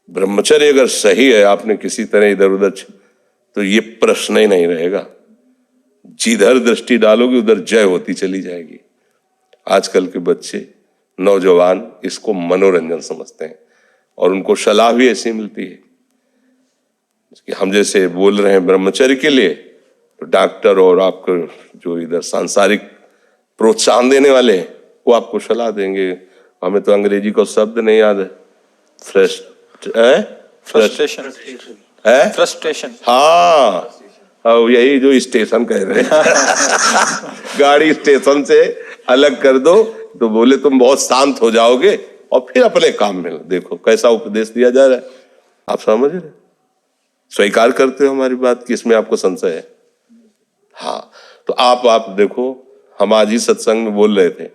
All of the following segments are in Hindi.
ब्रह्मचर्य अगर सही है, आपने किसी तरह इधर उधर, तो ये प्रश्न ही नहीं रहेगा। जिधर दृष्टि डालोगे उधर जय होती चली जाएगी। आजकल के बच्चे, नौजवान इसको मनोरंजन समझते हैं और उनको सलाह भी ऐसी मिलती है कि हम जैसे बोल रहे हैं ब्रह्मचर्य के लिए, तो डॉक्टर और आपको जो इधर सांसारिक प्रोत्साहन देने वाले हैं वो आपको सलाह देंगे। हमें तो अंग्रेजी को शब्द नहीं याद है, फ्रस्ट्रेशन है, फ्रस्ट्रेशन। हाँ, यही जो स्टेशन कह रहे हैं गाड़ी स्टेशन से अलग कर दो तो बोले तुम बहुत शांत हो जाओगे और फिर अपने काम में देखो कैसा उपदेश दिया जा रहा है। आप समझ रहे, स्वीकार करते हो हमारी बात कि इसमें आपको संशय है? हाँ, तो आप देखो, हम आज ही सत्संग में बोल रहे थे,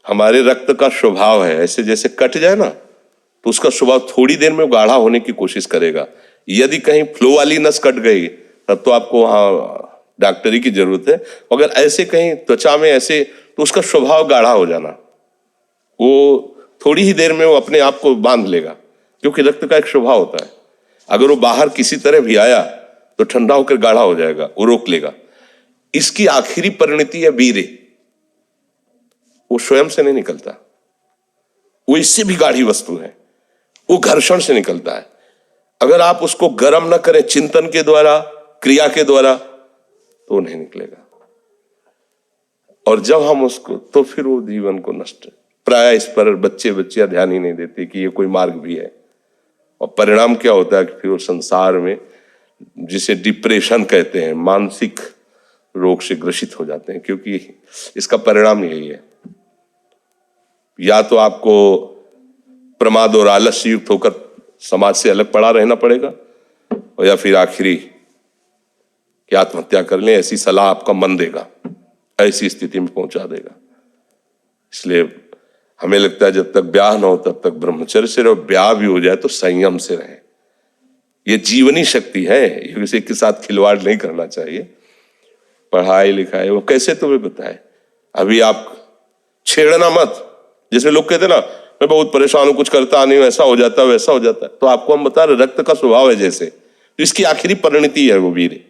हमारे रक्त का स्वभाव है ऐसे, जैसे कट जाए ना तो उसका स्वभाव थोड़ी देर में गाढ़ा होने की कोशिश करेगा। यदि कहीं फ्लो वाली नस कट गई तब तो आपको वहां डॉक्टरी की जरूरत है। अगर ऐसे कहीं त्वचा में ऐसे, तो उसका स्वभाव गाढ़ा हो जाना, वो थोड़ी ही देर में वो अपने आप को बांध लेगा, क्योंकि रक्त का एक स्वभाव होता है। अगर वो बाहर किसी तरह भी आया तो ठंडा होकर गाढ़ा हो जाएगा, वो रोक लेगा। इसकी आखिरी परिणति है वीर्य, वो स्वयं से नहीं निकलता, वो इससे भी गाढ़ी वस्तु है, वो घर्षण से निकलता है। अगर आप उसको गर्म न करें चिंतन के द्वारा, क्रिया के द्वारा, तो नहीं निकलेगा। और जब हम उसको, तो फिर वो जीवन को नष्ट, प्राय इस पर बच्चियां ध्यान ही नहीं देते कि ये कोई मार्ग भी है। और परिणाम क्या होता है कि फिर वो संसार में, जिसे डिप्रेशन कहते हैं, मानसिक रोग से ग्रसित हो जाते हैं, क्योंकि इसका परिणाम यही है। या तो आपको प्रमाद और आलस्य युक्त होकर समाज से अलग पड़ा रहना पड़ेगा, और या फिर आखिरी कि आत्महत्या कर लें, ऐसी सलाह आपका मन देगा, ऐसी स्थिति में पहुंचा देगा। इसलिए हमें लगता है जब तक ब्याह न हो तब तक ब्रह्मचर्य से रहो, ब्याह भी हो जाए तो संयम से रहे। ये जीवनी शक्ति है, किसी के साथ खिलवाड़ नहीं करना चाहिए। पढ़ाई लिखाई वो कैसे तुम्हें बताए, अभी आप छेड़ना मत। जैसे लोग कहते ना मैं बहुत परेशान हूं, कुछ करता नहीं हूं, ऐसा हो जाता है वैसा हो जाता है, तो आपको हम बता रहे रक्त का स्वभाव है जैसे, तो इसकी आखिरी परिणति है वो वीर।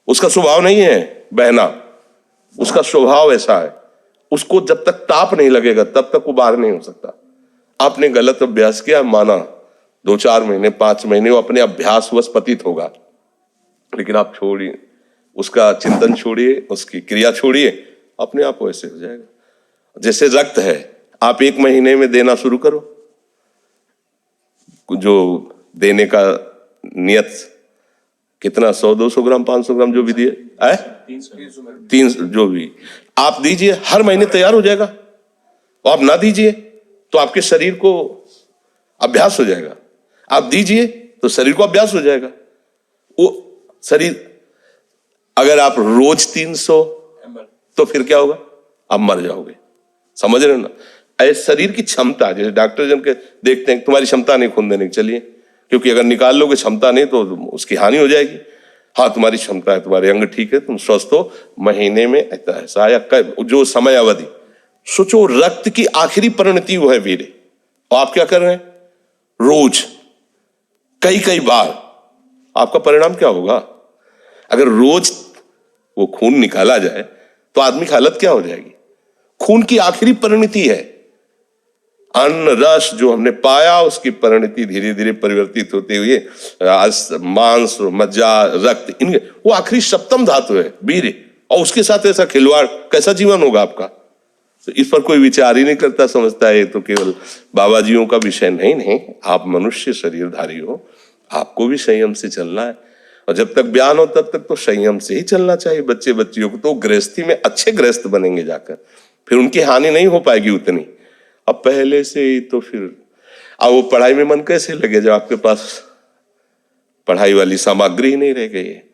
उसका स्वभाव नहीं है बहना, उसका स्वभाव ऐसा है, उसको जब तक ताप नहीं लगेगा तब तक वो बाहर नहीं हो सकता। आपने गलत अभ्यास किया, माना 2-4 महीने 5 महीने वो अपने अभ्यास वश पतित होगा, लेकिन आप छोड़िए उसका चिंतन, छोड़िए उसकी क्रिया, छोड़िए, अपने आप वैसे हो जाएगा। जैसे रक्त है, आप 1 महीने में देना शुरू करो, जो देने का नियत कितना, 100-200 ग्राम 500 ग्राम जो भी दिए, 300 जो भी आप दीजिए, हर महीने तैयार हो जाएगा। और आप ना दीजिए तो आपके शरीर को अभ्यास हो जाएगा, आप दीजिए तो शरीर को अभ्यास हो जाएगा। वो शरीर, अगर आप रोज 300, तो फिर क्या होगा, आप मर जाओगे। समझ रहे हो ना? ऐसे शरीर की क्षमता, जैसे डॉक्टर जन के देखते हैं तुम्हारी क्षमता नहीं खून देने की, चलिए, क्योंकि अगर निकाल लोगे क्षमता नहीं तो उसकी हानि हो जाएगी। हाँ, तुम्हारी क्षमता है, तुम्हारे अंग ठीक है, तुम स्वस्थ हो, महीने में ऐसा या जो समय अवधि सोचो, रक्त की आखिरी परिणति वो है वीर्य। और आप क्या कर रहे हैं, रोज कई बार, आपका परिणाम क्या होगा? अगर रोज वो खून निकाला जाए तो आदमी की हालत क्या हो जाएगी? खून की आखिरी परिणति है, अन्न रस जो हमने पाया उसकी परिणति धीरे धीरे परिवर्तित होते हुए मांस, मज्जा, रक्त, इनके वो आखिरी सप्तम धातु है वीर्य। और उसके साथ ऐसा खिलवाड़, कैसा जीवन होगा आपका? तो इस पर कोई विचार ही नहीं करता, समझता है तो केवल बाबा जियों का विषय। नहीं, आप मनुष्य शरीरधारी हो, आपको भी संयम से चलना है। और जब तक ज्ञान हो तब तक तो संयम से ही चलना चाहिए। बच्चियों को तो गृहस्थी में अच्छे गृहस्थ बनेंगे जाकर, फिर उनकी हानि नहीं हो पाएगी उतनी। अब पहले से ही तो फिर अब वो पढ़ाई में मन कैसे लगे जब आपके पास पढ़ाई वाली सामग्री ही नहीं रह गई है।